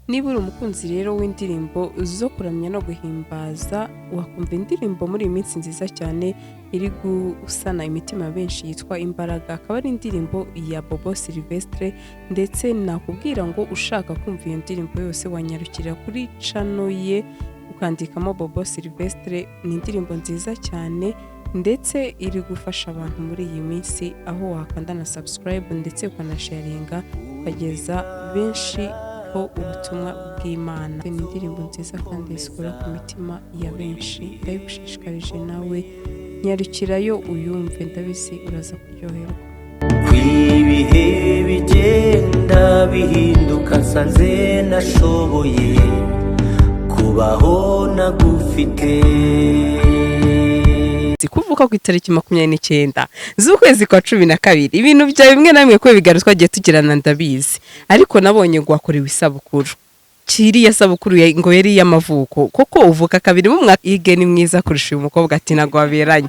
Niba uri umukunzi rero w'indirimbo zo kuramya no guhimbaza, wakumva indirimbo muri iyi minsi nziza cyane iri gusana imitima ya benshi yitwa Imbaraga, akaba ari indirimbo ya Bobo Sylvestre, ndetse nakubwira ngo ushaka kumva iyo ndirimbo yose wanyarukira kuri channel ye ukandikamo Bobo Sylvestre. Ni indirimbo nziza cyane ndetse iri gufasha abantu muri iyi minsi, aho wakanda na subscribe ndetse ukanasharinga ukageza benshi ubutumwa bw'Imana. Ni indirimbo nziza kandi zikora ku mitima ya benshi, ndabigushishikarije nawe nyarukirayo uyumve, ndabizi uraza kuryoherwa. Ibihe bigenda bihinduka, nsanze nashoboye kubaho nagufite. Kuvuka ku itariki 29 z'ukwezi kwa 12, ibintu bya bimwe namwe ko bigaru twagiye tugirana ndabizi, ariko nabonye ngo wakorewe isabukuru. Kiriya sabukuru ngo yari y'amavuko, koko uvuka kabiri mu mwaka. Ige ni mwiza kurusha uyu mukobwa, ati nago waberanye.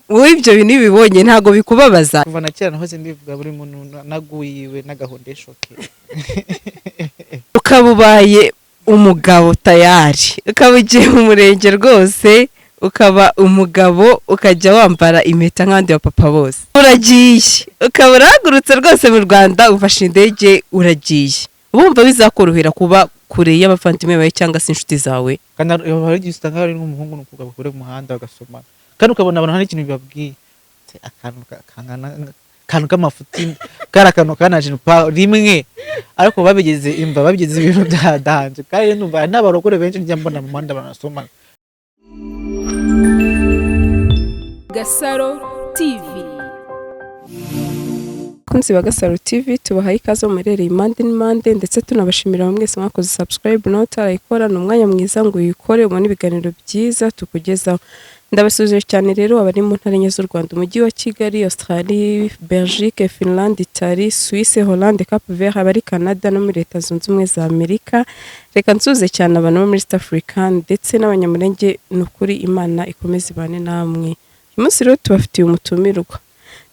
Wowe ibyo bintu bibonye ntago bikubabaza? Kuva na kera nahoze mbivuga buri muntu naguyiwe n'agahondeshoke. Ukabubaye umugabo tayari, ukabugiye mu murenge rwose, ukaba umugabo, ukajya wambara impeta nk'abandi ba papa bose. Uragiye ukaba urahagurutse rwose mu Rwanda, ufashe indege uragiye. Ubumva bizakorohera kuba kure y'abavandimwe bawe cyangwa se inshuti zawe? Kandi hari igihe usanga hari n'umuhungu n'umukobwa bakure mu muhanda bagasomana, kandi ukabona abantu nta n'ikintu bibabwiye. Akantu k'amafuti kari akantu kanaje rimwe, ariko babigeze imva, babigeze ibintu byadanje. Kandi numva n'abarokore benshi njya mbona mu muhanda banasomana. Gasaro TV. Kunzi wa Gasaro TV tubahaye ikaze mumerereye impande n'impande, ndetse tunabashimira mwese mwakoze subscribe no utarayikora. Ni umwanya mwiza ngo uyikore ubone ibiganiro byiza tukugezaho. Ndabasuje cyane rero abari mu ntara enye z'u Rwanda, umujyi wa Kigali, Australie, Belgique, Finland, Italie, Suisse, Hollande, Cap Vert, abari Canada no muri Leta Zunze Ubumwe za Amerika. Reka nsuze cyane abantu bo muri East Africa ndetse n'abanyamurenge, n'ukuri Imana ikomeze ibane namwe. Uyu munsi rero tubafitiye umutumirwa.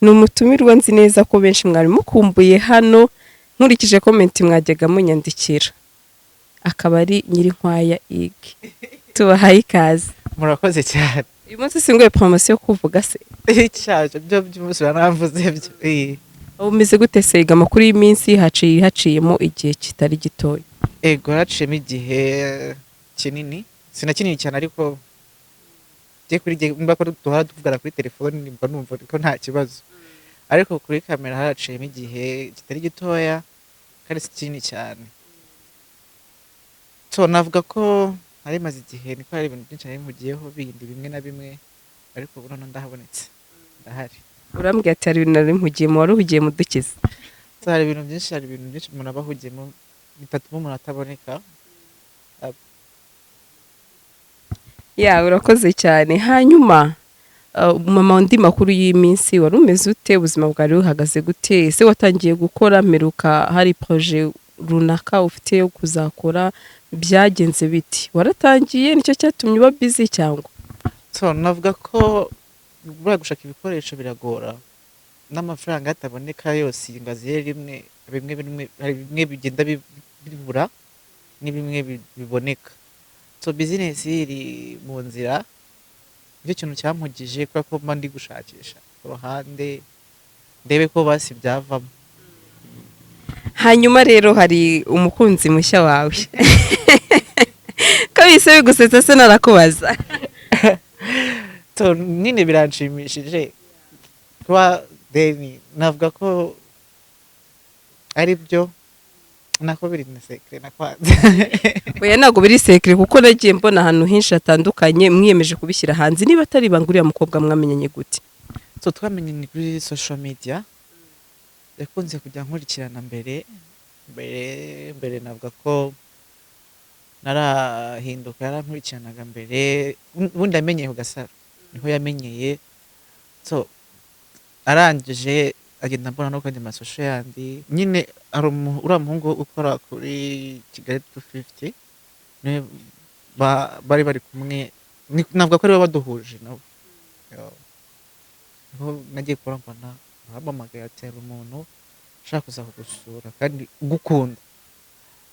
Ni umutumirwa nzi neza ko benshi mwari mukumbuye hano, nkurikije comment mwajyaga munyandikira. Akaba ari Nyirinkwaya Ige. Tubahaye ikaze. Murakoze cyane. Uyu munsi singoye promotion yo kuvuga se. Cyaje byo by'umunsi baramvuze byo. Umeze gute se? Iga amakuru y'iminsi haciyemo igihe kitari gitoya. Ego haciyemo igihe kinini, sinakinini cyane, ariko je kuri je mba ko duhora tuvugana kuri telefone mba numva ko nta kibazo, ariko kuri kamera haraciyemo igihe kitari gitoya kandi si kinini cyane. So navuga ko hari maze igihe niko hari ibintu byinshi mugiyeho bindi bimwe na bimwe, ariko ubu none ndahabonetse, ndahari. Urambwiye ati hari ibintu nari mpugiyemo, wari uhugiye mu dukiza? So hari ibintu byinshi umuntu aba ahugiyemo bitatuma umuntu ataboneka. Ya, urakoze cyane. Hanyuma mama, undi makuru y'iminsi wari umeze ute? Ubuzima bwari buhagaze gute? Ese watangiye gukora meruka, hari projet runaka ufite yo kuzakora, byagenze biti? Waratangiye nicyo cyatumye uba busy cyangwa? So navuga ko bura gushaka ibikoresho biragora, n'amafaranga ataboneka yose ingaziye rimwe, bimwe bigenda bibura ni bimwe biboneka. So business iri mu nzira, icyo kintu cyampugije ko mba ndi gushakisha ku ruhande ndebe ko basi byavamo. Hanyuma rero hari umukunzi mushya wawe. Ko bise bigusetsa se narakubaza. So nine biranshimishije kwa Deni, navuga ko ari byo nako biri na secret nakwanze. Oya ntago biri secret, kuko nagiye mbona ahantu henshi hatandukanye mwiyemeje kubishyira hanze. Niba atari banguriya mukobwa mwamenyanye gute? So twamenye kuri social media, yakunze kujya nkurikirana mbere navuga ko narahinduka, yarankurikiranaga mbere, ubundi amenyeye ku Gasaro niho yamenyeye. So arangije agenda mbona no kandi amasosho yandi nyine ari uriya muhungu ukora kuri Kigali 250, ne bari kumwe, navuga ko ari baduhuje nabo. Nagiye kubona mbona bahamagaye ati hari umuntu ushaka kuza kugusura kandi ugukunda.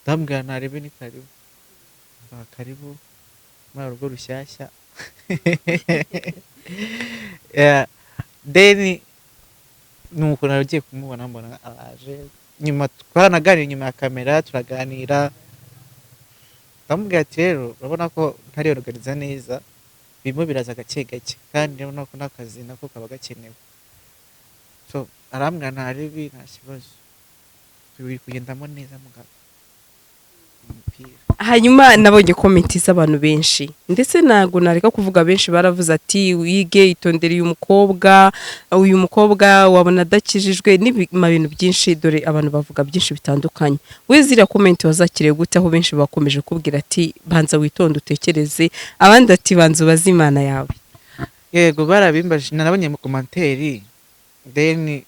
ndambwira narebe ni karibu karibu muri urugo rushyashya. Yeah, then nuko nagiye kumubona mbona araje, nyuma twaranaganira nyuma ya kamera turaganira, ndamubwira ati rero urabona ko ntari organiza neza, birimo biraza gake gake kandi urabona ko n'akazi nako kaba gakenewe. So arambwira ntarebi nta kibazo, turi kugendamo neza mugabo umupira. hanyuma nabonye komenti z'abantu benshi ndetse ntabwo nareka kuvuga, benshi baravuze ati wige itondere uyu mukobwa wabona adakijijwe n'ibima bintu byinshi, dore abantu bavuga byinshi bitandukanye. We ziriya komenti wazakiriye gute, aho benshi bakomeje kubwira ati banza witonde utekereze, abandi ati banza ubaze Imana yawe? Yego barabimbaje, narabonye mu komanteri, then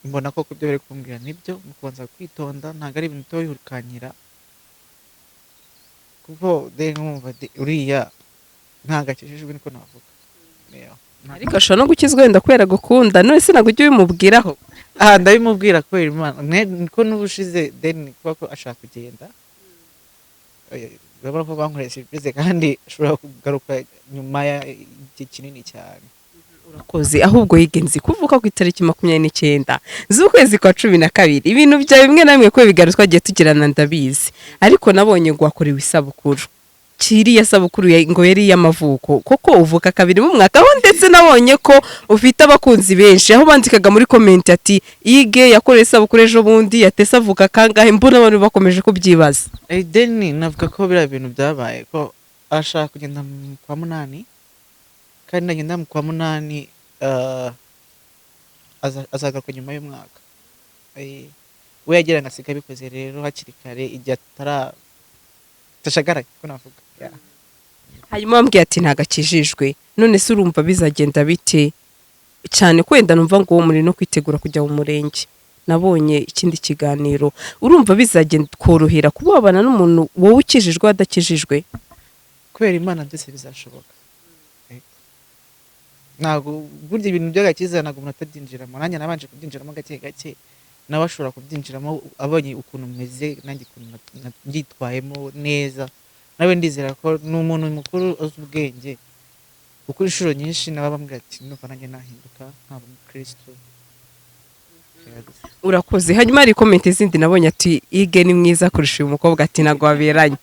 mbona ko kubyo bari kumbwira nibyo, mu kubanza kwitonda ntabwo ari ibintu bitoyirukanyira, kuko then numva uriya ntabwo akijijwe niko navuga. Ariko ashobora no gukizwa wenda kubera gukunda, none se ntabwo ujya ubimubwiraho? Ndabimubwira kubera Imana niko n'ubushize, then kuba ko ashaka kugenda, urabona ko bankoresha ibyize kandi ashobora kugaruka nyuma y'igihe kinini cyane. Urakoze. Ahubwo yigenzi kuvuka ku itariki 29 z'ukwezi kwa 12, ibintu bya bimwe na bimwe ko bigaruka twagiye tugirana ndabizi, ariko nabonye ngo wakorewe isabukuru. Kiriya sabukuru ngo yari y'amavuko, koko uvuka kabiri mu mwaka, aho ndetse nabonye ko ufite abakunzi benshi, aho bandikaga muri comment ati Ige yakoreye isabukuru ejo bundi, yatese avuka kangahe, mbona abantu bakomeje kubyibaza. Then navuga ko biriya bintu byabaye ko ashaka kugenda mu kwa munani, kandi nagenda mu kwa munani azagaruka nyuma y'umwaka. We yagira ngo asiga bikoze rero hakiri kare, igihe atashagaraye ko navuga. Hanyuma wambwiye ati ntagakijijwe, none se urumva bizagenda bite? Cyane kwenda numva ngo uwo muri no kwitegura kujya mu murenge. Nabonye ikindi kiganiro, urumva bizagenda korohera kubabana n'umuntu wowe ukijijwe adakijijwe? Kubera Imana byose bizashoboka. Ntabwo burya ibintu by'agakiza ntabwo umuntu atabyinjiramo, nanjye nabanje kubyinjiramo gake gake, nawe ashobora kubyinjiramo abonye ukuntu meze nanjye ukuntu nabyitwayemo neza. Nawe ndizera ko ni umuntu mukuru uzi ubwenge, kuko inshuro nyinshi nawe bambwira ati nuko nanjye nahinduka nkaba umukristo. Urakoze. Hanyuma hari comment zindi nabonye ati Ige ni mwiza kurusha uyu mukobwa, ati ntago waberanye.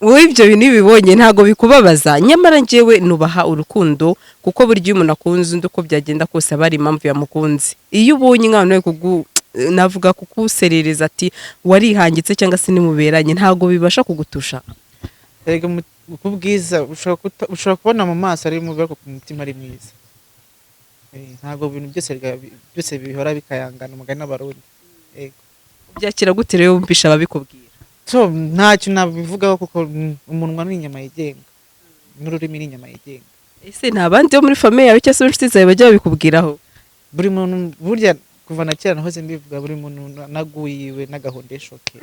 Wowe ibyo bintu bibonye ntago bikubabaza? Nyamara njyewe nubaha urukundo, kuko buryo umuntu akunze undi uko byagenda kose aba ari impamvu yamukunze. Iyo ubonye nk'abantu navuga kukuserereza ati warihangitse cyangwa se nimuberanye, ntago bibasha kugutusha? Erega kubwiza ushobora kubona mu maso ari mubi, ariko ku mutima ari mwiza. Ntago ibintu byose bihora bikayangana, umugani n'abarundi. Byakira gute rero wumvisha ababikubwira? So ntacyo nabivugaho, kuko umunwa ni inyama yigenga, n'ururimi ni inyama yigenga. Ese nta bandi bo muri famille yawe cyangwa se inshuti zawe bajya babikubwiraho? Buri muntu burya kuva na kera nahoze mbivuga, buri muntu naguyiwe n'agahondesho ke.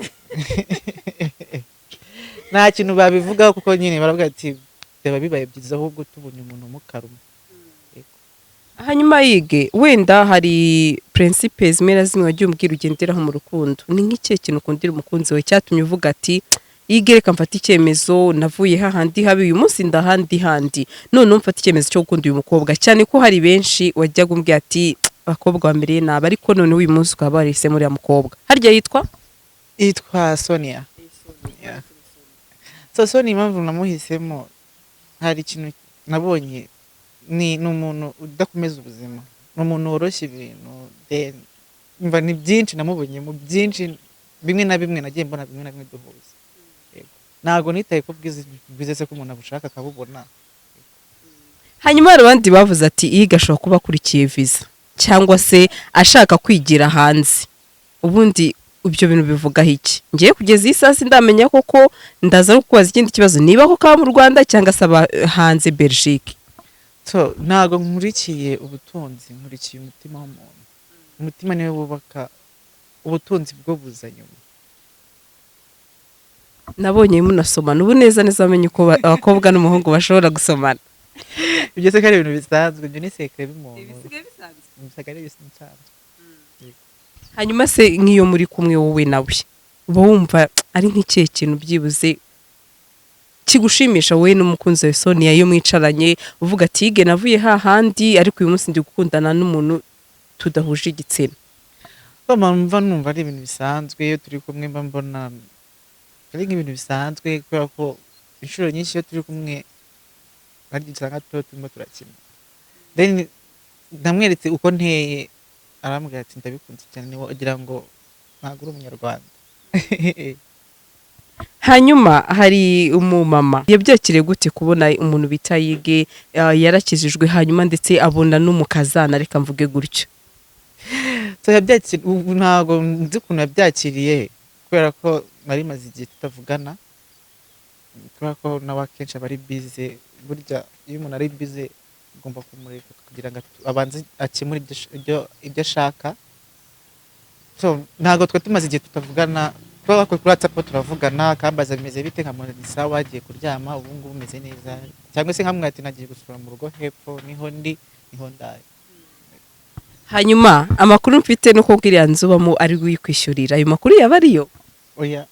Nta kintu babivugaho, kuko nyine baravuga ati byaba bibaye byiza ahubwo tubonye umuntu mukaruma. Hanyuma Ige, wenda hari principe zimwe na zimwe wagiye umbwira ugenderaho mu rukundo, ni nk'ikihe kintu ukundira umukunzi wawe cyatumye uvuga ati Ige reka mfata icyemezo, navuye hahandi habi uyu munsi ndahandi handi, none mfata icyemezo cyo gukunda uyu mukobwa? Cyane ko hari benshi wajyaga umbwira ati abakobwa bambereye nabi, ariko none uyu munsi ukaba wahisemo uriya mukobwa. Harya yitwa Sonia. So Sonia impamvu namuhisemo, hari ikintu nabonye, ni umuntu udakomeza ubuzima, ni umuntu woroshya ibintu. Mva ni byinshi namubonye mu byinshi, bimwe na bimwe nagiye mbona, bimwe na bimwe duhuza. Ntabwo nitaye ko bwize se ko umuntu abushaka akabubona. Hanyuma hari abandi bavuze ati Ige ashobora kuba akurikiye visa, cyangwa se ashaka kwigira hanze. Ubundi ibyo bintu bivugaho iki? Ngiye kugeza iyi saa ndamenya koko, ndaza no kubaza ikindi kibazo, niba ko kaba mu Rwanda cyangwa se hanze Belgique. So ntabwo nkurikiye ubutunzi, nkurikiye umutima w'umuntu. Umutima niwe wubaka, ubutunzi bwo buza nyuma. Nabonye munasomana, ubu neza neza amenye uko abakobwa n'umuhungu bashobora gusomana. Ibyo se kari ibintu bisanzwe, ibyo ni secret y'umuntu. Bisanzwe. Hanyuma se nk'iyo muri kumwe wowe nawe, uba wumva ari nk'ikihe kintu byibuze kigushimisha wowe n'umukunzi wawe Sonia iyo mwicaranye uvuga ati yige navuye hahandi ariko uyu munsi ndi gukundana n'umuntu tudahuje igitsina. mva numva ari ibintu bisanzwe iyo turi kumwe mba mbona ari nk'ibintu bisanzwe kubera ko inshuro nyinshi iyo turi kumwe ari usanga turimo turakina then ndamweretse uko nteye arambwira ati ndabikunze cyane wagira ngo ntabwo uri umunyarwanda. Hanyuma hari umumama yabyakiriye gute kubona umuntu bita Yige yarakijijwe hanyuma ndetse abona n'umukazana reka mvuge gutyo. So yabyakiriye ubu ntabwo nzi ukuntu yabyakiriye kubera ko nari maze igihe tutavugana kubera ko nawe akenshi aba ari bize burya iyo umuntu ari bize ugomba kumureka kugira ngo abanze akemure ibyo ashaka. So ntabwo twe tumaze igihe tutavugana kubera ko kuri WhatsApp turavugana akambaza bimeze bite nkamubwira ati sawa wagiye kuryama ubu ngubu umeze neza cyangwa se nkamubwira ati nagiye gusura mu rugo hepfo niho ndaye. Hanyuma amakuru mfite no ko iriya nzu ubamo ari kwishyurira ayo makuru yaba ariyo? Oya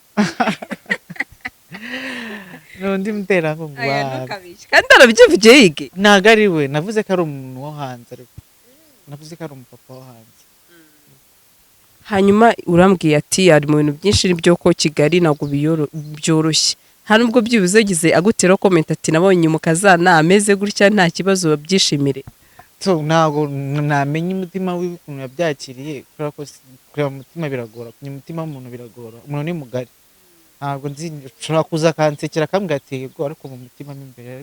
n'undi muterankunga kandi arabyivugiye Yige ntabwo ari we navuze ko ari umuntu wo hanze ariko navuze ko ari umupapa wo hanze. Hanyuma urambwiye ati ari mu bintu byinshi n'ibyo ko Kigali ntabwo byoroshye hari ubwo byibuze yagize agutera comment ati nabonye umukazana ameze gutya nta kibazo babyishimire. So ntabwo namenye umutima w'ukuntu yabyakiriye kubera ko kureba umutima biragora kunya umutima w'umuntu biragora umuntu ni mugari ntabwo nzi ushobora kuza akansekera akambwira ati yego ariko mu mutima mo imbere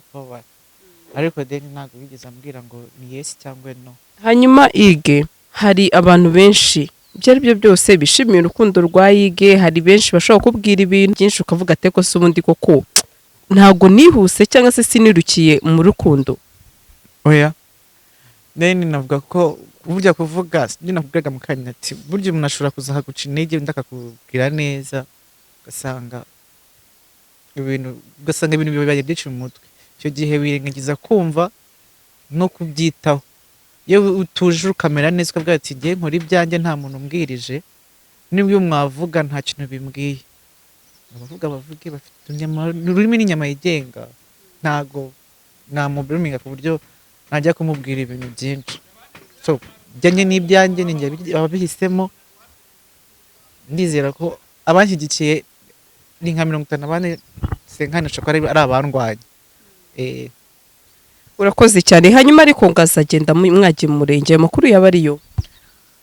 ariko then ntabwo bigeze ambwira ngo ni yes cyangwa no. Hanyuma Yige hari abantu benshi ibyo ari byo byose bishimiye urukundo rwa Yige hari benshi bashobora kubwira ibintu byinshi ukavuga ate ko se ubundi koko ntabwo nihuse cyangwa se sinirukiye mu rukundo. Oya then navuga ko burya kuvuga nakubwiraga mu kanya ati burya umuntu ashobora kuzahaguca intege undi akakubwira neza ugasanga ibintu bibaye byinshi mu mutwe icyo gihe wirengagiza kumva no kubyitaho. Iyo utuje ukamera neza ukavuga ati ngiye nkora ibyanjye nta muntu umbwirije n'ibyo mwavuga nta kintu bimbwiye bavuge bafite ururimi n'inyama yigenga ntago namubruminga ku buryo najya kumubwira ibintu byinshi. So byanjye n'ibyanjye ninjye ababihisemo ndizera ko abanshyigikiye ni nka 54 senkanisha ko ari abandwanya. Urakoze cyane hanyuma ariko ngazagenda mwagiye mu murenge amakuru yaba ariyo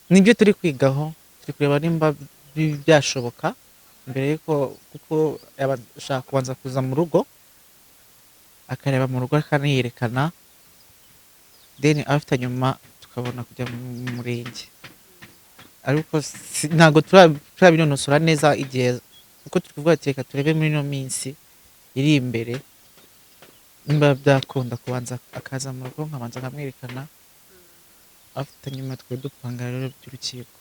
nibyo turi kwigaho turi kureba nimba byashoboka mbere yuko kuko yabashaka kubanza kuza mu rugo akareba mu rugo akaniyerekana then after nyuma tukabona kujya mu murenge ariko ntabwo turabinonosora neza igihe kuko turi kuvuga ati reka turebe muri ino minsi iri imbere nimba byakunda kubanza akaza mu rugo nkabanza nkamwerekana afite nyuma twe dupanga rero by'urukiko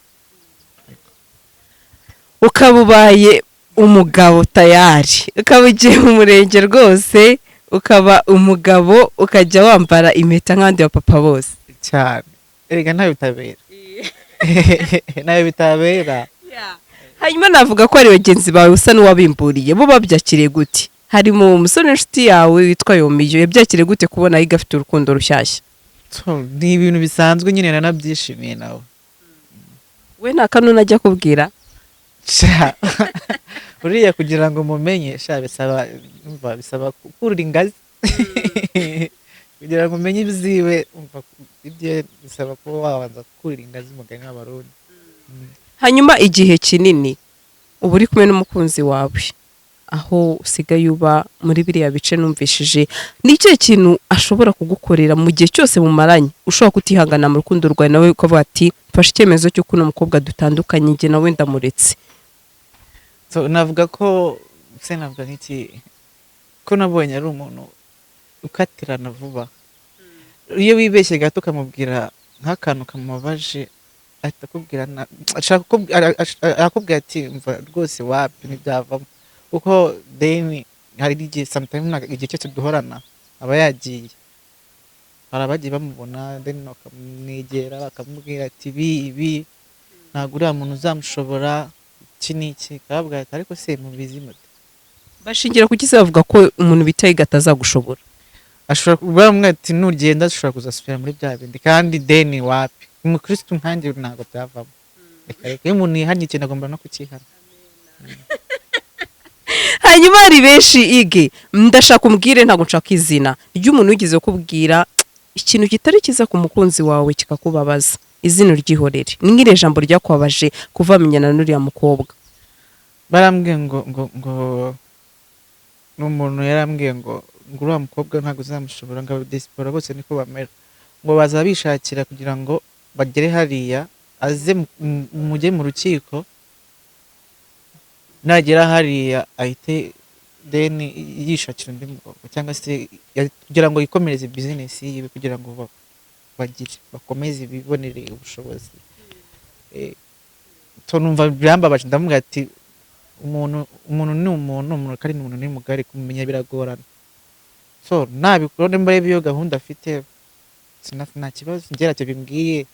ukaba ubaye umugabo tayari ukaba ugiye mu murenge rwose ukaba umugabo ukajya wambara impeta nk'abandi bapapa bose cyane erega ntayo bitabera. Hanyuma navuga ko ari bagenzi bawe usa n'uwabimburiye bo babyakiriye gute? Hari mu musore inshuti yawe witwa Yomiyo yabyakiriye gute kubona Yige afite urukundo rushyashya? Ni ibintu bisanzwe nyine nanabyishimiye nawe. We nta kanunu ajya kubwira? Uriya kugira ngo mumenye bisaba kurira ingazi kugira ngo umenye ibyiwe ibyo bisaba kuba wabanza kurira ingazi mugani w'abarundi. Hanyuma igihe kinini uba uri kumwe n'umukunzi wawe aho usigaye uba muri biriya bice numvishije ni ikihe kintu ashobora kugukorera mu gihe cyose mumaranye ushobora kutihangana mu rukundo rwawe nawe ukavuga ati mfashe icyemezo cy'uko uno mukobwa dutandukanye njye nawe ndamuretse? So navuga ko navuga nk'iki ko nabonye ari umuntu ukatirana vuba. Iyo wibeshye gato ukamubwira nk'akantu kamubabaje ahita akubwira ati mva rwose wapi ntibyavamo kuko then hari igihe sometimes igihe cyose duhorana aba yagiye hari abagiye bamubona then bakamwegera bakamubwira ati ibi ntabwo uriya muntu uzamushobora iki n'iki kabwa ariko se mubizi mute bashingira kuki se bavuga ko umuntu bitaye gatazagushobora ashobora kuba mwati nugenda ashobora kuzasubira muri bya bindi kandi deni wapi umukristo nkanjye ntago byavamo reka iyo umuntu yihanye ikintu agomba no kukihana hanyuma hari benshi ige ndashaka umbwire ntabwo nshaka izina ry'umuntu wigeze kubwira ikintu kitari kiza ku mukunzi wawe kikakubabaza izina ryihorere ni nk'ire jambo ryakubabaje kuva menyana n'uriya mukobwa barambwiye ngo n'umuntu yarambwiye ngo uriya mukobwa ntabwo uzamushobora ngo abadesipora bose niko bamera ngo bazabishakira kugira ngo bagere hariya aze mujye mu rukiko nagera hariya ahite deni yishakira undi mukobwa cyangwa se kugira ngo yikomereze bizinesi yiwe kugira ngo bagire bakomeze bibonere ubushobozi numva birambabaje ndamubwira ati umuntu ni umuntu kandi umuntu ni mugari kumenya biragorana so nabikora mbere biyo gahunda afite nta kibazo ngera cyo bimbwiye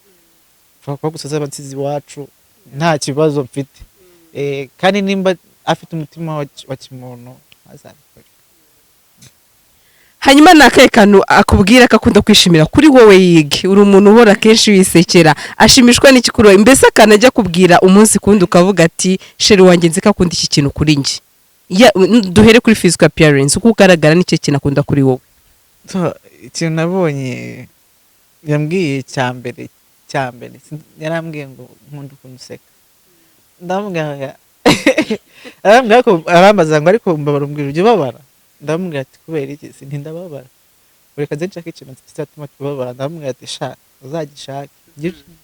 vuga gusa z'abansizi wacu nta kibazo mfite kandi nimba afite umutima wa kimuntu azabikora hanyuma nakaye kantu akubwira ko akunda kwishimira kuri wowe yige uri umuntu uhora kenshi wisekera ashimishwa n'iki kuri wowe mbese akanajya kubwira umunsi kundi ukavuga ati sheri wanjye nzi ko akunda iki kintu kuri njye duhere kuri physical appearance uko ugaragara n'icyo kintu akunda kuri wowe ikintu nabonye yambwiye cyambere yarambwiye ngo nkunda ukuntu useka ndamubwira arambwira ko arambaza ngo ariko mbabarumbwira ujye babara ndamubwira ati kubera iki ntindababara ureka nze nshaka ikintu kizatuma tubabara ndamubwira ati sha uzagishake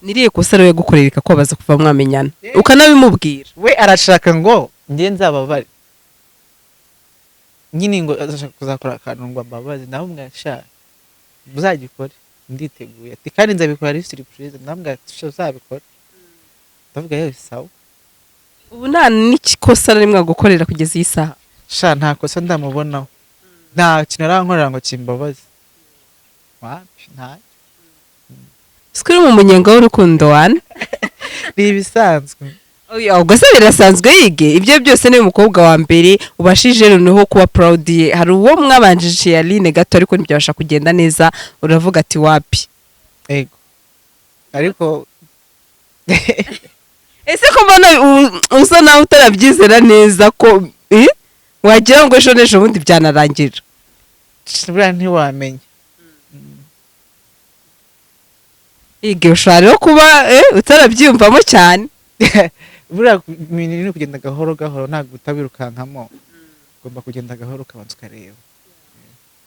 niriye kosa rero gukorera ikakubaza kuva mwamenyana ukanabimubwira we arashaka ngo njye nzababare nyine ngo azashaka kuzakora akantu ngo ambabaze ndamubwira sha uzagikore nditeguye ati kandi nzabikora ari surprise ndamubwira ati sha uzabikora ndavuga yewe sawa ubu nta n'ikosa rimwe gukorera kugeza iyi saha sha nta kosa ndamubonaho nta kintu arankorera ngo kimbabaze wapi nta sikuri mu munyenga w'urukundo wana ni ibisanzwe ubwo se birasanzwe yige ibyo byose ni umukobwa wa mbere ubashije noneho kuba proud ye hari uwo mwabanjije Yaline gato ariko ntibyabasha kugenda neza uravuga ati wapi ego ariko ese ko mbona usa nawe utarabyizera neza ko wagira ngo ejo n'ejo bundi byanarangira buriya ntiwamenya ige ushobora rero kuba utarabyiyumvamo cyane buriya ibintu ni kugenda gahoro gahoro ntabwo utabirukankamo ugomba kugenda gahoro ukabanza ukareba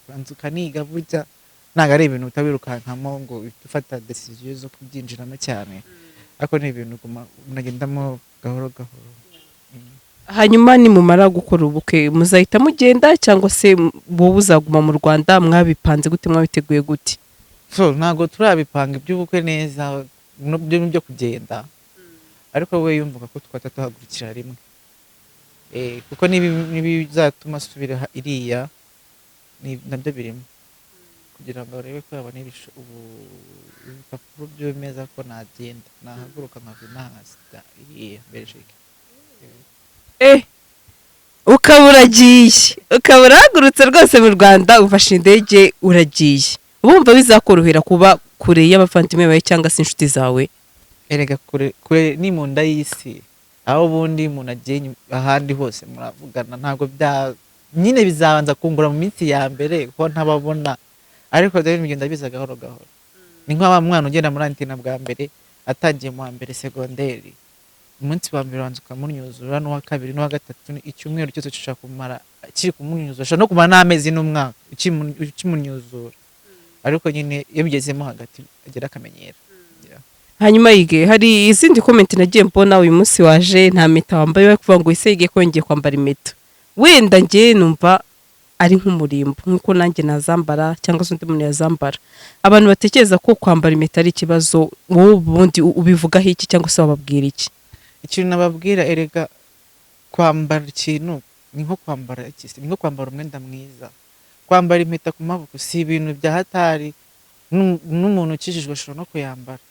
ubanza ukaniga burya ntabwo ari ibintu utabirukankamo ngo ufata decision zo kubyinjiramo cyane ariko ni ibintu unagendamo gahoro gahoro hanyuma nimumara gukora ubukwe muzahita mugenda cyangwa se wowe uzaguma mu Rwanda mwabipanze gute mwabiteguye gute so ntabwo turabipanga iby'ubukwe neza byo kugenda ariko we yumvuga ko twatatuhagurukira rimwe kuko n'ibizatuma asubira iriya nabyo birimo kugira ngo arebe ko yabona ibipapuro byemeza ko nagenda nahaguruka nkava nahasiga iriya Belgique ukaba uragiye ukaba urahagurutse rwose mu Rwanda ufashe indege uragiye bumva bizakorohera kuba kure y'abavandimwe bawe cyangwa se inshuti zawe erega kure ni mu nda y'isi aho ubundi umuntu agiye ahandi hose muravugana ntabwo nyine bizabanza kungura mu minsi ya mbere kuko ntababona ariko rero bigenda biza gahoro gahoro ni nk'aba mwana ugenda muri antena bwa mbere atangiye mu wa mbere segonderi umunsi wa mbere wanze ukamunyuzura n'uwa kabiri n'uwa gatatu icyumweru cyose ushaka kumara kiri kumunyuzura ushaka no kumara n'amezi n'umwaka ukimunyuzura ariko nyine iyo bigezemo hagati agera akamenyera hanyuma yige hari izindi comment nagiye mbona uyu munsi waje nta meta wambaye bakuvuga ngo ise yige kongeye kwambara impeta wenda ngiye numva ari nk'umurimbo nkuko nanjye nazambara cyangwa se undi muntu yazambara abantu batekereza ko kwambara impeta ari ikibazo wowe ubundi ubivugaho iki cyangwa se wababwira iki ikintu nababwira erega kwambara ikintu ni nko kwambara ni nko kwambara umwenda mwiza kwambara impeta ku maboko si ibintu bya hatari n'umuntu ukijijwe ashobora no kuyambara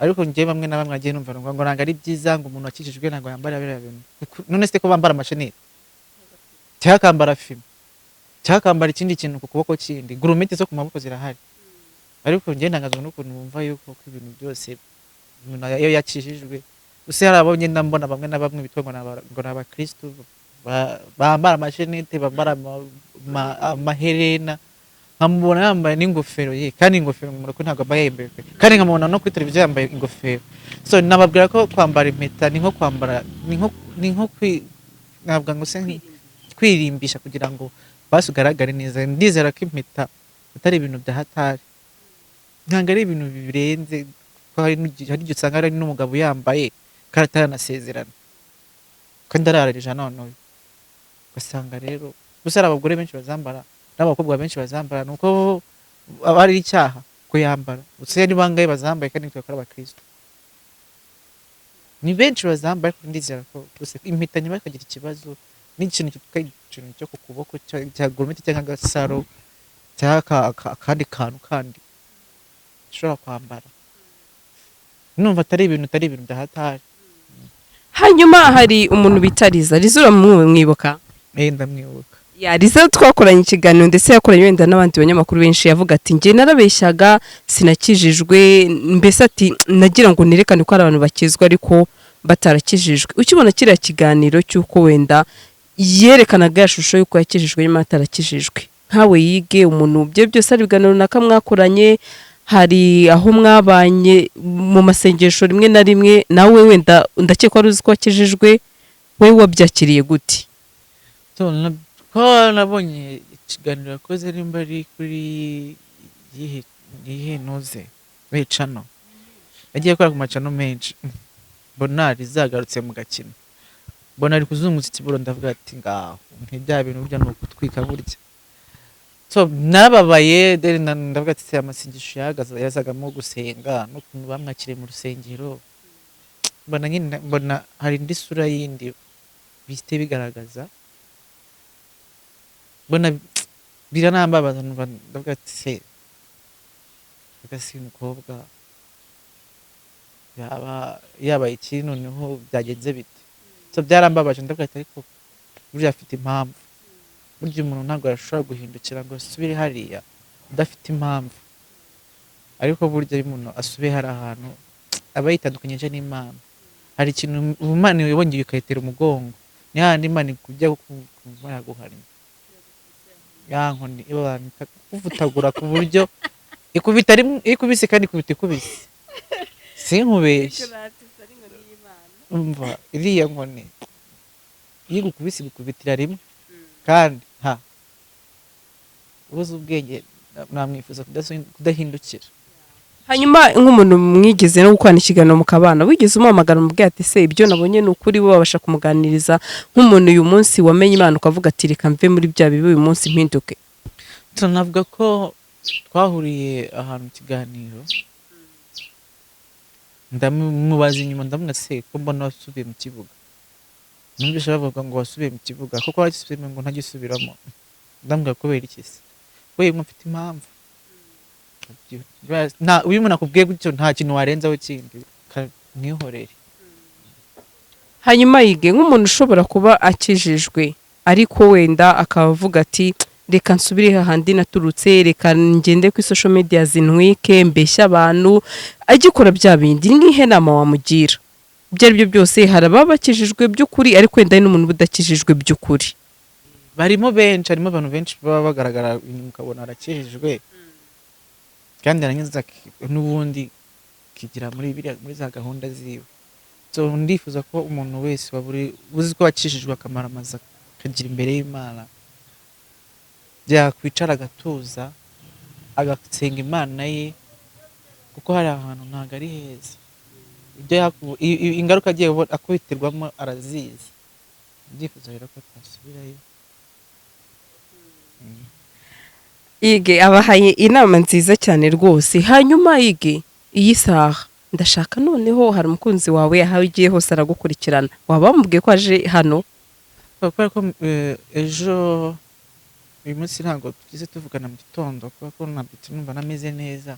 ariko njye bamwe na bamwe agiye numva ngo nanga ari byiza ngo umuntu wakijijwe ntabwo yambara biriya bintu. None se ko bambara amasheneti cyangwa akambara fime cyangwa akambara ikindi kintu ku kuboko kindi, gurumeti zo ku maboko zirahari, ariko njye ntangazwa n'ukuntu bumva yuko ibintu byose umuntu iyo yakijijwe. Gusa hari abo ngenda mbona bamwe na bamwe bitwa ngo ni abakristu bambara amasheneti, bambara amaherena, nkamubona yambaye n'ingofero ye, kandi ingofero umuntu ko ntabwo ambaye yambaye, kandi nkamubona no kuri televiziyo yambaye ingofero. So nababwira ko kwambara impeta ni nko kwambara navuga ngo se kwirimbisha kugira ngo basi ugaragare neza. Ndizera ko impeta atari ibintu bya hatari, ntabwo ari ibintu birenze. Hari igihe usanga hari n'umugabo yambaye kandi ataranasezerana kandi arararije none, ugasanga rero gusa ari abagore benshi bazambara n'abakobwa benshi bazambara, nuko aba ari icyaha kuyambara. Gusa ni bangahe bazambaye kandi twakora abakristo, ni benshi bazambaye. Ndizera ko gusa impeta nyuma ikagira ikibazo n'ikintu cyo ku kuboko cya gurumeti cyangwa agasaro cyangwa akandi kantu kandi ushobora kwambara, numva atari ibintu bya hatari. Hanyuma hari umuntu bita LIZA. LIZA uramwibuka? Ndamwibuka. LIZA twakoranye ikiganiro ndetse yakoranye wenda n'abandi banyamakuru benshi, yavuga ati njye narabeshyaga sinakijijwe, mbese ati nagira ngo nerekane ko ari abantu bakizwa ariko batarakijijwe. Ukibona kiriya kiganiro cy'uko wenda yerekanaga yashusho y'uko yakijijwe nyuma atarakijijwe, nkawe yige umuntu bye byose ari ibiganiro runaka mwakoranye, hari aho mwabanye mu masengesho rimwe na rimwe, nawe wenda ndakeka wari uzi ko wakijijwe, wowe wabyakiriye gute? Ko nabonye ikiganiro yakoze nimba ari kuri yihe noze wecano, yagiye gukora ku macano menshi, mbona rizagarutse mu gakino, mbona ari kuzunguza ikiburo, ndavuga ati ngaho nk'ibya bintu burya ni ukutwika burya. So nababaye ndavuga ati amasengesho yazagamo gusenga n'ukuntu bamwakiriye mu rusengero, mbona hari indi sura yindi bihite bigaragaza, mbona biranambabaza, ndavuga ati se umukobwa yaba iki noneho byagenze bite. So byarambabaje, ndavuga ati ariko burya afite impamvu. Burya umuntu ntabwo yashobora guhindukira ngo asubire hariya udafite impamvu, ariko burya iyo umuntu asubiye hari ahantu aba yitandukanyije n'Imana. Hari ikintu Imana yongeye ukayitera umugongo, ni hahandi Imana ikujya kumva yaguhannye, ya nkoni ibanita kuvutagura ku buryo ikubita ikubise kandi ikubise sinkubeshye. Umva iriya nkoni iyo igukubise igukubitira rimwe, kandi ubuze ubwenge namwifuza kudahindukira. Hanyuma nk'umuntu mwigeze no gukorana ikiganiro mukabana, wigeze umuhamagara umubwira ati se ibyo nabonye ni ukuri, babasha kumuganiriza nk'umuntu uyu munsi wamenye Imana ukavuga ati reka mve muri bya bibi uyu munsi mpinduke? Tunavuga ko twahuriye ahantu mu kiganiro, ndamubaza inyuma ndamubwira se ko mbona wasubiye mu kibuga, numvise bavuga ngo wasubiye mu kibuga, kuko wagisubiyemo ngo ntagisubiramo. Ndamubwira kubera iki se? Wewe mufite impamvu. Uyu muntu akubwiye gutyo nta kintu warenzaho kindi, mwihorere. Hanyuma yige nk'umuntu ushobora kuba akijijwe ariko wenda akavuga ati reka nsubire hahandi naturutse, reka ngende ku social media zinwike mbeshya abantu, agikora bya bindi, nk'ihe nama wamugira? Ibyo ari byo byose hari ababakijijwe by'ukuri ariko wenda n'umuntu udakijijwe by'ukuri. Harimo abantu benshi baba bagaragara mukabona arakijijwe kandi arangiza n'ubundi kigira muri za gahunda ziwe. So ndifuza ko umuntu wese waburi uzi ko wakijijwe akamaramaza akagira imbere y'Imana, yakwicara agatuza agasenga Imana ye, kuko hari ahantu ntabwo ari heza. Ingaruka agiye akubitirwamo arazizi. Ndifuza rero ko twasubirayo. Yige abahaye inama nziza cyane rwose. Hanyuma yige iyi saha ndashaka noneho hari umukunzi wawe aho ugiye hose aragukurikirana, waba wamubwiye ko aje hano? Kubera ko ejo uyu munsi ntabwo tugize tuvugana mu gitondo, kubera ko numva nameze neza,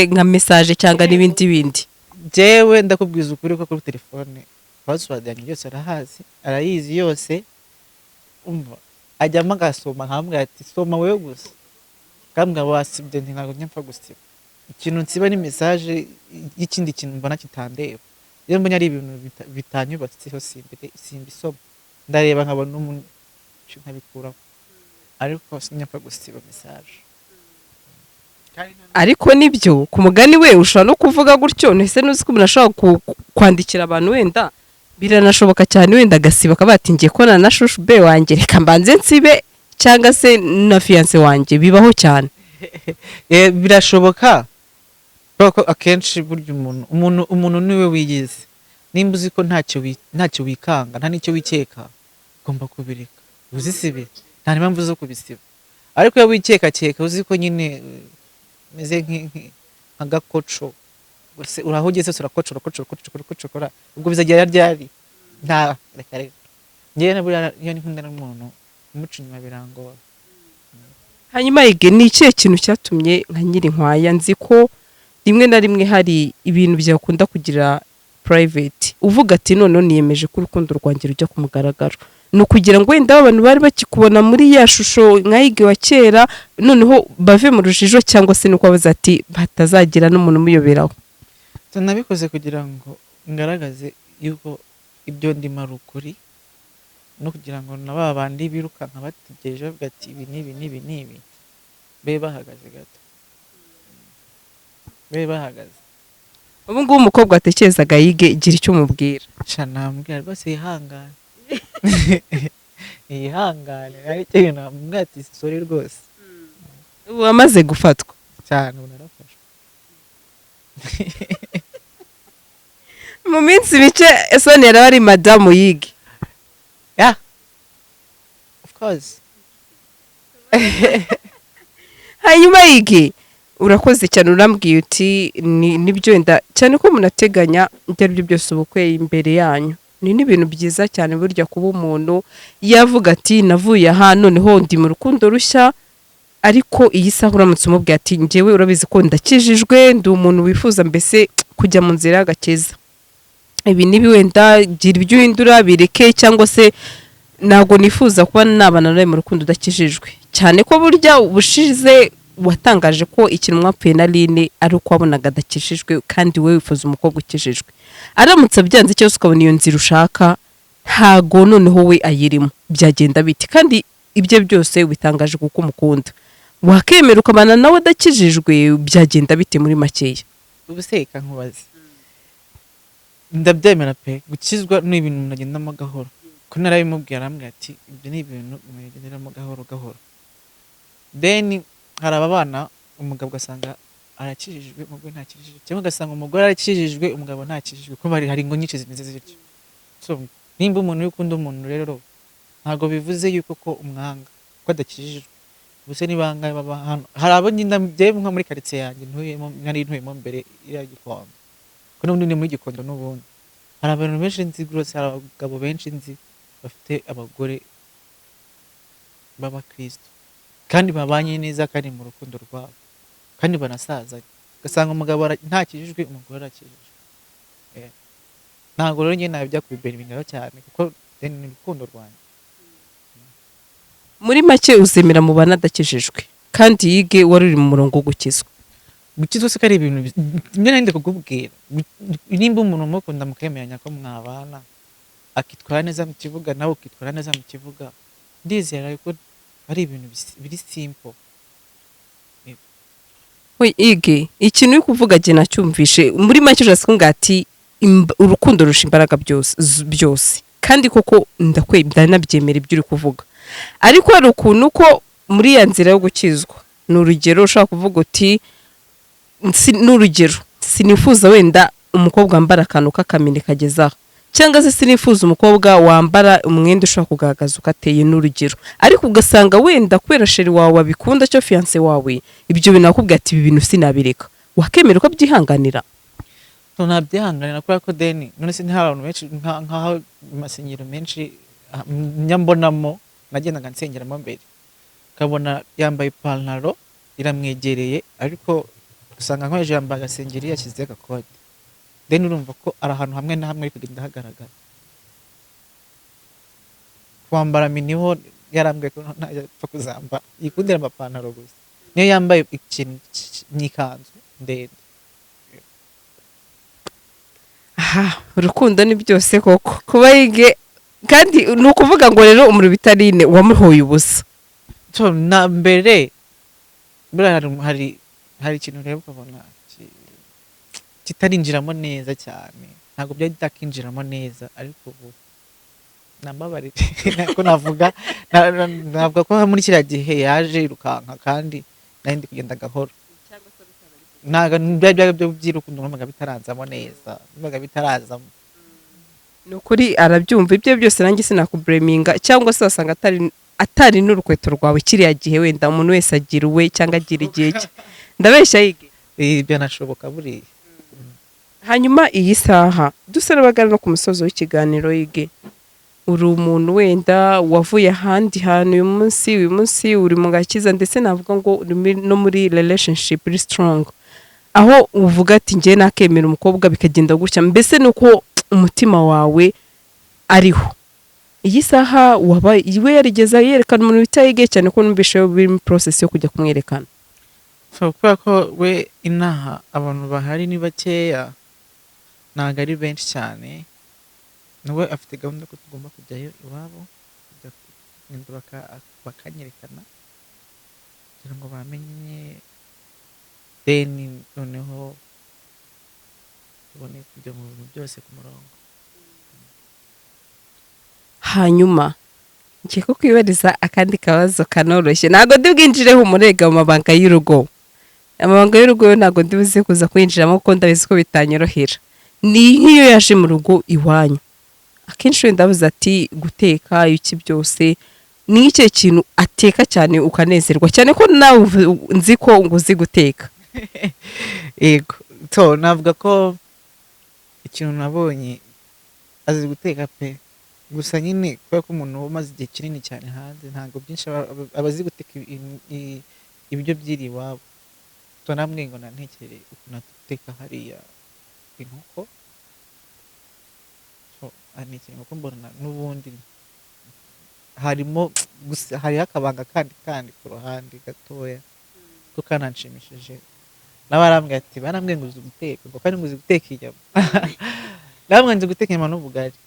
se nka message cyangwa n'ibindi bindi? jewe ndakubwiza ukuri ko kuri telefone password yanjye yose arahazi arayizi yose umva ajyamo agasoma nkambwira ati soma wewe gusa kambwa wasibye ntabwo nyapfa gusiba ikintu nsiba ni message y'ikindi kintu mbona kitandeba iyo mbonye ari ibintu bitanyubatseho simbisoma ndareba nkabona umuntu nkabikuraho ariko sinyapfa gusiba message. Ariko nibyo ku mugani we ushobora no kuvuga gutyo nese nuzi ko umuntu ashobora kwandikira abantu wenda biranashoboka cyane wenda agasiba akaba ati ngiye kona na shushu be wanjye reka mbanze nsibe cyangwa se na fiance wanjye bibaho cyane. Birashoboka kuko akenshi burya umuntu niwe wiyizi nimba uzi ko ntacyo wikanga nta nicyo wikeka ugomba kubireka uzisibe nta mpamvu zo kubisiba ariko iyo wikeka uzi ko nyine meze nk'agakoco gusa urahugeze urakocora ubwo bizagera ryari nta reka ngiye na buriya iyo nkunda n'umuntu umuca inyuma birangora. Hanyuma ige ni ikihe kintu cyatumye nka nyiri nkwaya nzi ko rimwe na rimwe hari ibintu byakunda kugira private uvuga ati none niyemeje ko urukundo rwanjye rujya ku mugaragaro no kugira ngo wenda abantu bari bakikubona muri ya shusho nkayige wa kera noneho bave mu rujijo cyangwa se nuko baza ati batazagira n'umuntu umuyoberaho. Tunabikoze kugira ngo ngaragaze yuko ibyo ndimo ari ukuri no kugira ngo na babandi birukanka bategereje bavuga ati ibi nibi be bahagaze gato be bahagaze. Ubu ngubu umukobwa atekerezaga yige igira icyo umubwira nambwira rwose yihangane yihangane ari cyo nambwira ati sorry rwose ubu amaze gufatwa cyane unarafashwe mu minsi mike Sonia yari ari madamu yige. Yeah, of course. Hanyuma yige urakoze cyane urambwiye uti nibyo wenda cyane ko munateganya ibyo byo byose ubukwe imbere yanyu ni n'ibintu byiza cyane burya kuba umuntu yavuga ati navuye aha noneho ndi mu rukundo rushya ariko iyi saha uramutse umubwiye ati njyewe urabizi ko ndakijijwe ndi umuntu wifuza mbese kujya mu nzira y'agakiza ibi nibi wenda gira ibyo uhindura bireke cyangwa se ntago nifuza kuba nabana nawe mu rukundo udakijijwe cyane ko burya ubushize watangaje ko ikintu mwapfuye na Line ari uko wabonaga adakijijwe kandi we wifuza umukobwa ukijijwe aramutse abyanze cyose ukabona iyo nzira ushaka ntago noneho we ayirimo byagenda biti kandi ibyo byose bitangaje kuko umukunda wakemera ukabana nawe adakijijwe byagenda bite muri makeya. Ubuseka nkubaze ndabyemera pe gukizwa n'ibintu umuntu agendamo gahoro ko narabimubwiye arambwira ati ibyo ni ibintu umuntu agenderamo gahoro gahoro then hari ababana umugabo ugasanga arakijijwe umugore ntakijijwe cyangwa ugasanga umugore arakijijwe umugabo ntakijijwe ko hari ngo nyinshi zimeze zityo so nimba umuntu ukunda umuntu rero ntago bivuze yuko ko umwanga ko adakijijwe buse nibanga baba hano hari abo nyina byewe nka muri quartier yanjye ntuyemo mbere ira Gikondo ko n'undi muri Gikondo n'ubundi hari abantu benshi nzi rwose hari abagabo benshi nzi bafite abagore b'abakristo kandi babanye neza kandi mu rukundo rwabo kandi banasazanye ugasanga umugabo ntakijijwe umugore arakijijwe. Ntabwo rero nyine nabijya kubiberingaho cyane kuko ni urukundo rwanjye. muri make uzemera mu banadakijijwe kandi yige wari uri mu murongo wo gukizwa. Gukizwa se ko ari ibintu bimwe nandi kukubwira, nimba umuntu umukunda mukemeranya ko mwabana akitwara neza mu kibuga nawe ukitwara neza mu kibuga, ndizera ko ari ibintu biri simple. we ige ikintu uri kuvuga je nacyumvishe muri make urasanga ati urukundo rusha imbaraga byose kandi koko ndanabyemera ibyo uri kuvuga, ariko hari ukuntu ko muri ya nzira yo gukizwa ni urugero ushaka kuvuga uti n'urugero sinifuza wenda umukobwa wambara akantu k'akamini kagezaho, cyangwa se sinifuza umukobwa wambara umwenda ushaka kugaragaza ukateye n'urugero, ariko ugasanga wenda kubera sheri wawe abikunda cyo fiance wawe ibyo binakubwira ati ibi bintu sinabireka, wakemera ko byihanganira. Ntabyihanganira kubera ko deni none se nta abantu benshi nkaho amasenyero menshi nyambonamo nagendaga nsengeramo mbere kabona yambaye ipantaro iramwegereye ariko usanga nkoje yambaye agasengeri yashyize agakode, deni urumva ko ari ahantu hamwe na hamwe ari kugenda hagaragara. Kwambara miniho yarambwiye ko ntapfa kuzambara yikundira amapantaro gusa, niyo yambaye ikintu nyikanzu ndende. Aha urukundo ni byose koko kuba yige kandi ni ukuvuga ngo rero umuri bitarine wamuhoye ubusa. Na mbere hari ikintu rero ukabona kitarinjiramo neza cyane, ntabwo byari bitakinjiramo neza, ariko ubu nambabarire ko navuga ko muri kiriya gihe yaje irukanka kandi nari ndi kugenda gahoro, ntabwo byari byo by'urukundo numvaga bitaranzamo neza, numvaga bitarazamo. Ni ukuri arabyumva ibyo byose nanjye sinakubureminga, cyangwa se wasanga atari n'urukweto rwawe kiriya gihe wenda umuntu wese agira uwe cyangwa agira igihe cye, ndabeshya yige byanashoboka buriya. Hanyuma iyi saha dusa n'abagana no ku musozo w'ikiganiro yige, uri umuntu wenda wavuye ahandi hantu uyu munsi uri mu gakiza ndetse navuga ngo no muri relationship iri strong, aho uvuga ati njye nakemera umukobwa bikagenda gutya, mbese nuko umutima wawe ariho. Iyi saha waba iwe yarigeza yerekana umuntu bitayige cyane ko numvishe biri mu process yo kujya kumwerekana. Kubera ko we inaha abantu bahari ni bakeya, ntabwo ari benshi cyane, nawe afite gahunda ko tugomba kujyayo iwabo bakanyerekana kugira ngo bamenye, deni noneho tubone kujya mu bintu byose ku murongo. Hanyuma ngiye ko kwibariza akandi kabazo kanoroshye, ntabwo ndi bwinjireho umurega mu mabanga y'urugo. Amabanga y'urugo ntabwo ndi buze kuza kwinjiramo kuko ndabizi ko bitanyorohera. Ni nk'iyo yaje mu rugo iwanyu akenshi wenda avuze ati guteka iki byose, ni iki kintu ateka cyane ukanezerwa cyane ko nawe nzi ko ngo uzi guteka. Yego to navuga ko ikintu nabonye azi guteka pe, gusa nyine kubera ko umuntu umaze igihe kinini cyane hanze ntabwo byinshi abazi guteka ibiryo byiri iwabo. To namwe ngo nantekere ukuntu ateka hariya inkoko, anekera inkoko mbona n'ubundi harimo gusa hariho akabanga kandi ku ruhande gatoya ko kananshimishije. N'abarambwira ati barambwiye ngo uzi guteka, ngo kandi ngo uzi guteka inyama. Namwe nzi guteka inyama n'ubugari.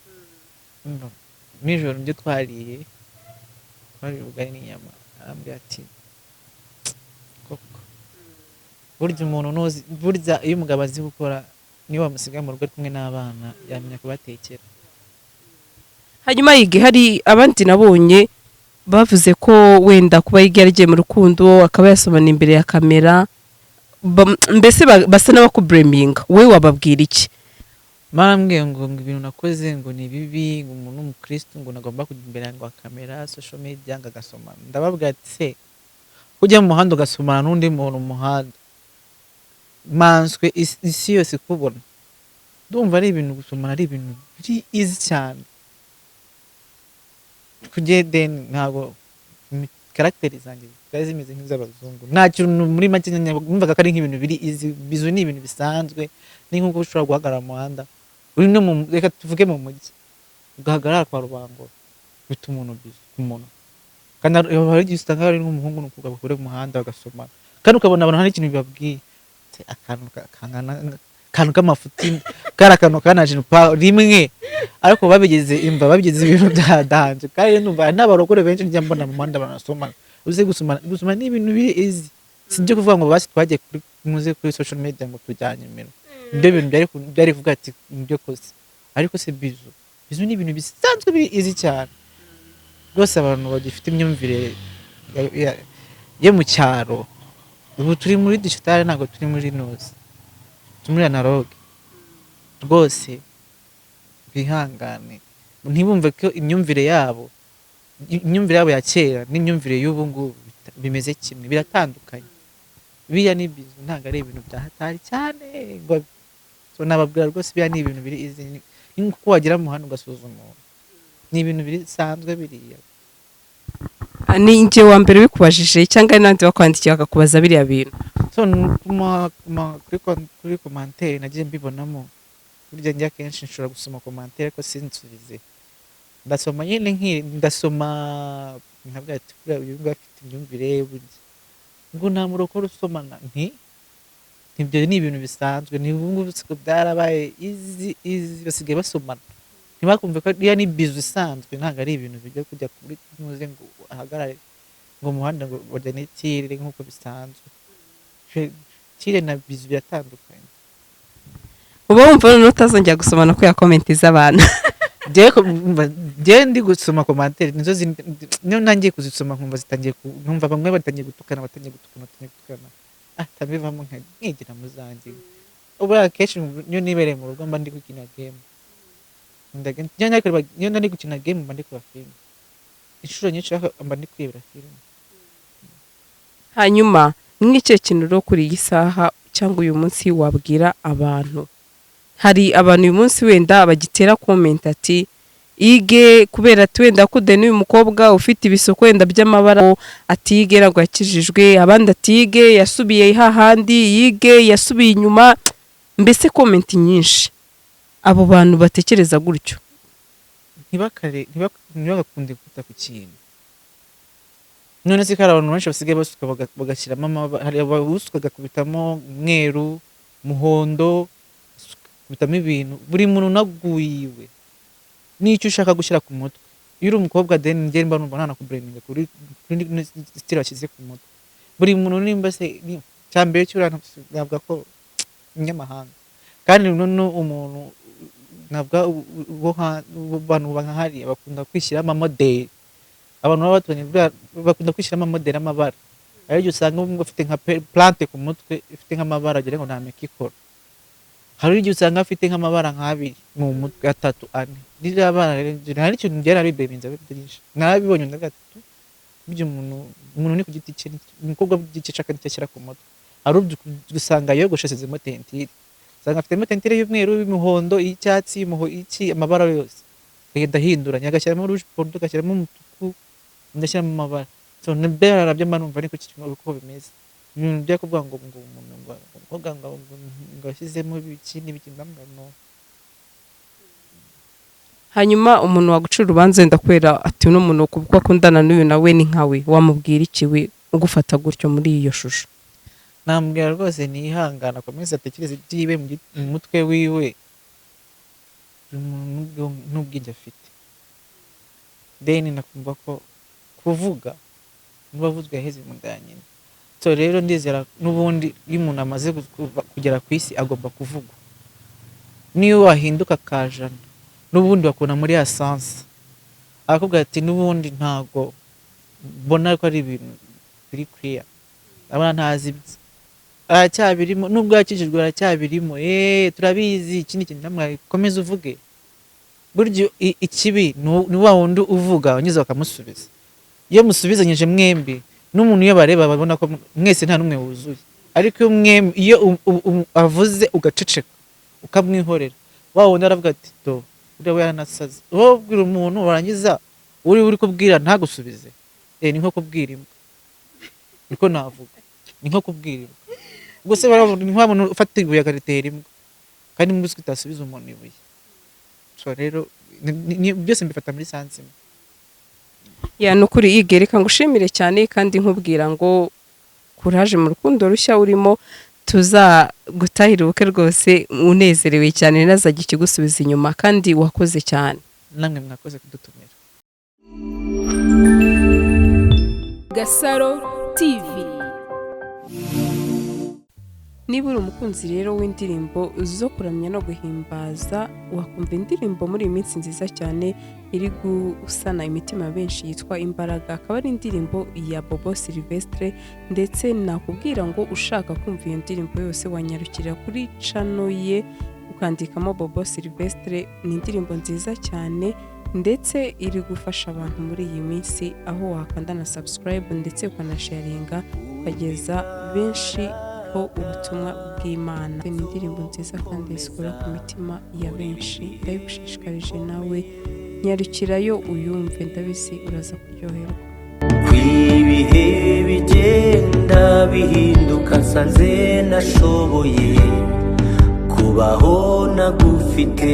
Nijoro ibyo twariye ubugari n'inyama, arambwira ati koko burya umuntu unozi, burya iyo umugabo azi gukora niyo wamusiga mu rugo kumwe n'abana yamenya kubatekera. Hanyuma yige hari abandi nabonye bavuze ko wenda kuba yaragiye mu rukundo akaba yasomana imbere ya kamera, mbese basa n'abakubureminga, wowe wababwira iki? Barambwiye ngo ibintu nakoze ngo ni bibi, ngo umuntu w'umukristo ngo nagomba kujya imbere ya kamera social media ngo agasomana. Ndababwira ati se kujya mu muhanda ugasomana n'undi muntu mu muhanda, manswe isi yose kubona, ndumva ari ibintu gusomana ari ibintu biri easy cyane. Kujye deni ntabwo karagiteri zanjye zari zimeze nk'iz'abazungu, nta kintu muri make numvaga ko ari nk'ibintu biri izi bizu, ni ibintu bisanzwe, ni nk'uko ushobora guhagarara mu muhanda uri no reka tuvuge mu mujyi ugahagarara kwa Rubangura bita umuntu bizu ku muntu, kandi hari igihe usanga hari n'umuhungu n'umukobwa bakore mu muhanda bagasomana kandi ukabona abantu nta n'ikintu bibabwiye, akantu k'amafuti kari akantu kanaje rimwe, ariko babigize imva, babigize ibintu byadanje, kandi numva n'abarokore benshi njya mbona mu muhanda banasomana. Uze gusoma ni ibintu biri easy, sibyo kuvuga ngo basi twagiye kuri social media ngo tujyanye imero, ibyo bintu byari kuvuga ati ibyo koze, ariko se bizu ni ibintu bisanzwe biri easy cyane rwose. Abantu bagifite imyumvire yo mu cyaro, ubu turi muri digital, ntabwo turi muri noze, turi muri analogue rwose. Bihangane ntibumve ko imyumvire yabo ya kera n'imyumvire y'ubu ngubu bimeze kimwe, biratandukanye. Biya ni bizu ntabwo ari ibintu byahatari cyane ngo nababwira rwose, biya ni ibintu biri easy, ni nkuko wagira mu hano ugasuzuma, ni ibintu bisanzwe biriya. Ni njye wa mbere bikubajije cyangwa n'abandi bakwandikiye bakakubaza biriya bintu? So kuri commentaire nagiye mbibonamo, burya njya kenshi nshobora gusoma commentaire ariko sinsubize, ndasoma nyine ndasoma nkavuga ati kuriya uyu nguyu afite imyumvire burya ngo nta murokore usomana, ibyo ni ibintu bisanzwe, ni ubu ngubu byarabaye easy basigaye basomana, ntibakumve ko iyo ni bizu isanzwe, ntabwo ari ibintu bijya kujya kuri muze ngo ahagarare ngo umuhanda ngo wajyane tire nk'uko bisanzwe. Tire na bizu biratandukanye. Uba wumva noneho utazongera gusomana ko ya komenti z'abantu? Njye ndi gusoma commentaire nizo niyo nangiye kuzisoma nkumva zitangiye nkumva bamwe batangiye gutukana tabivamo nkigira muzanjye. Ubu akenshi niyo nibereye mu rugo mba ndi gukina game, niyo nari gukina game mba ndi kureba film, inshuro nyinshi mba ndi kwirebera film. Hanyuma nk'icyo kintu rero kuri iyi saha cyangwa uyu munsi wabwira abantu? Hari abantu uyu munsi wenda bagitera comment ati ige kubera ati wenda kude n'uyu mukobwa ufite ibisoko wenda by'amabara atige ngo yakijijwe, abandi atige yasubiye hahandi, yige yasubiye inyuma, mbese comment nyinshi. Abo bantu batekereza gutyo ntibagakunde kwita ku kintu. None se kandi abantu benshi basigaye basuka bagashyiramo amabara, hari abasuka bagakubitamo umweru, umuhondo, kubitamo ibintu, buri muntu naguyiwe n'icyo ushaka gushyira ku mutwe. Iyo uri umukobwa then njye mba numva nanakubraminga kuri style washyize ku mutwe. Buri muntu nimba se cyambere cy'urana navuga ko nyamahanga, kandi none umuntu navuga abantu bahari bakunda kwishyira amamodeli, abantu baba batubonye bakunda kwishyira amamodeli amabara, ariko usanga umwe afite nka plante ku mutwe ifite nk'amabara agira ngo nta mekikora. Hari igihe usanga afite nk'amabara nk'abiri mu mutwe, atatu, ane. Ririya bara rero hari ikintu byari bibeminza byinshi, narabibonye ndagatatu buryo umuntu ni ku giti cye, umukobwa w'igice caka cyashyira ku mutwe. Hari usanga yogoshesezemo tentire, usanga afitemo tentire y'umweru, y'umuhondo, y'icyatsi, amabara yose agenda ahinduranya, agashyiramo rouge pondo, agashyiramo umutuku, agashyiramo amabara. So nibyo nabyo mba numva ariko uko bimeze, ibintu byo kuvuga ngo umuntu umukobwa ngo ashyizemo ibiki n'ibiki ndamugano. Hanyuma umuntu wagucira urubanza wenda kwera ati uno muntu kuko akundana n'uyu nawe ni nkawe, wamubwira iki we ugufata gutyo muri iyo shusho? Namubwira rwose nihangana, akomeze atekereze ibyiwe mu mutwe wiwe, n'ubwenge afite, then nakumva ko kuvuga n'ubavuzwe yaheze mu nda nyine. So rero ndizera n'ubundi iyo umuntu amaze kugera ku isi agomba kuvugwa, niyo wahinduka kajana n'ubundi bakuna muri essence, akubwira ati n'ubundi ntago mbona ko ari ibintu biri clear, abana ntazi aracyabirimo, nubwo yakijijwe aracyabirimo, turabizi ikindi kintu namwe komeza uvuge. Buryo ikibi ni wa wundi uvuga wanyuze bakamusubiza, iyo musubizanyije mwembi n'umuntu iyo bareba babona ko mwese nta numwe wuzuye, ariko iyo avuze ugaceceka ukamwihorera, wa wundi aravuga ati uriya yaranasaze, wowe ubwira umuntu warangiza uri kubwira ntagusubize, ni nko kubwira imbwa niko navuga ni nko kubwira imbwa ubwo se barabona nk'abantu ufata ibuye akaritera imbwa kandi mu biswi tasubiza umuntu ibuye so rero byose mbifata muri sansima ya nukuri igereka ngushimire cyane kandi nkubwira ngo kuraje mu rukundo rushya urimo tuzagutahira ubuke rwose unezerewe cyane nazajya ikigusubiza inyuma kandi wakoze cyane namwe mwakoze kudutumira Gasaro TV. Niba uri umukunzi rero w'indirimbo zo kuramya no guhimbaza wakumva indirimbo muri iyi minsi nziza cyane iri gusana imitima benshi yitwa Imbaraga, akaba ari indirimbo ya Bobo Silvestre, ndetse nakubwira ngo ushaka kumva iyo ndirimbo yose wanyarukira kuri channel ye ukandikamo Bobo Silvestre. Ni indirimbo nziza cyane ndetse iri gufasha abantu muri iyi minsi, aho wakanda na subscribe ndetse ukanasharinga ukageza benshi ubutumwa bw'Imana. Ni indirimbo nziza kandi zikora ku mitima ya benshi, ndabigushishikarije nawe nyarukirayo uyumve, ndabizi uraza kuryoherwa. Ibihe bigenda bihinduka nsanze nashoboye kubaho nagufite